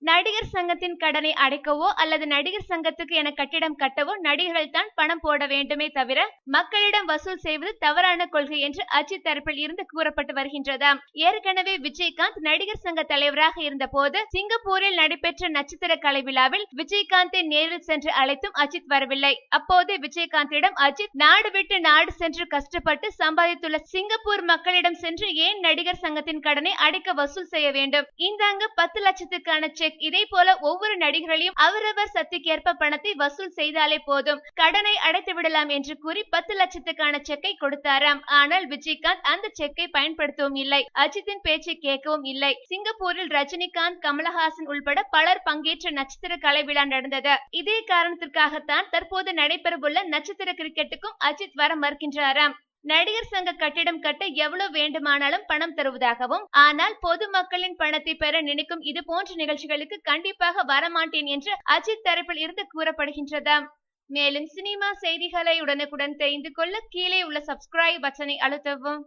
நடிகர் சங்கத்தின் கடனை அடைக்கவோ அல்லது நடிகர் சங்கத்துக்கு என கட்டிடம் கட்டவோ நடிகர்கள் தான் பணம் போட வேண்டுமே தவிர மக்களிடம் வசூல் செய்வது தவறான கொள்கை என்று அஜித் தரப்பில் இருந்து கூறப்பட்டு வருகின்றதாம். ஏற்கனவே விஜயகாந்த் நடிகர் சங்க தலைவராக இருந்த போது சிங்கப்பூரில் நடைபெற்ற நட்சத்திர கலை விழாவில் விஜயகாந்தை நேரில் சென்று அழைத்தும் அஜித் வரவில்லை. அப்போது விஜயகாந்திடம் அஜித் நாடு விட்டு நாடு சென்று கஷ்டப்பட்டு சம்பாதித்துள்ள சிங்கப்பூர் மக்களிடம் சென்று ஏன் நடிகர் சங்கத்தின் கடனை அடைக்க வசூல் செய்ய வேண்டும்? இந்தாங்க 10 லட்சத்துக்கான செக். இதே போல ஒவ்வொரு நடிகர்களையும் அவரவர் சக்திக்கேற்ப பணத்தை வசூல் செய்தாலே போதும், கடனை அடைத்து விடலாம் என்று கூறி 10 லட்சத்துக்கான செக்கை கொடுத்தாராம். ஆனால் விஜயகாந்த் அந்த செக்கை பயன்படுத்தவும் இல்லை, அஜித்தின் பேச்சை கேட்கவும் இல்லை. சிங்கப்பூரில் ரஜினிகாந்த், கமலஹாசன் உள்பட பலர் பங்கேற்ற நட்சத்திர கலை விழா நடந்தது. இதே காரணத்திற்காகத்தான் தற்போது நடைபெறவுள்ள நட்சத்திர கிரிக்கெட்டுக்கும் அஜித் வர மறுக்கின்றாராம். நடிகர் சங்க கட்டிடம் கட்ட எவ்வளவு வேண்டுமானாலும் பணம் தருவதாகவும், ஆனால் பொதுமக்களின் பணத்தை பெற நினைக்கும் இது போன்ற நிகழ்ச்சிகளுக்கு கண்டிப்பாக வரமாட்டேன் என்று அஜித் தரப்பில் இருந்து கூறப்படுகின்றதாம். மேலும் சினிமா செய்திகளை உடனுக்குடன் தெரிந்து கொள்ள கீழே உள்ள சப்ஸ்கிரைப் பட்டனை அழுத்தவும்.